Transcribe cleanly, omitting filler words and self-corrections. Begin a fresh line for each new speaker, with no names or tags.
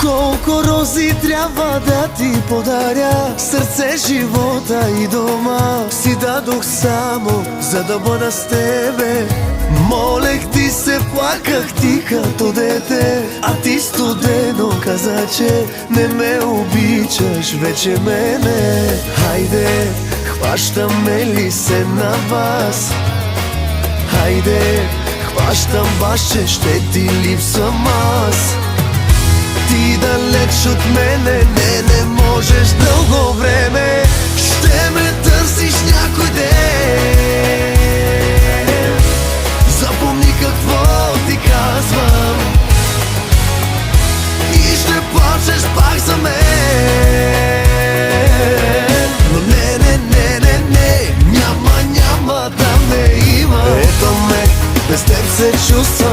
Колко рози трябва да ти подаря, сърце, живота и дома си дадох само, за да бъда с тебе. Молех ти се, плаках ти като дете, а ти студено каза, че не ме обичаш вече мене. Хайде, хващаме ли се на вас? Хайде, хващам вас, че ще ти липсвам аз. Ти далеч от мене, не можеш дълго време. Ще ме търсиш някой ден. Запомни какво ти казвам и ще плачеш пак за мен. Но не, няма да ме има. Ето ме, без теб се чувствам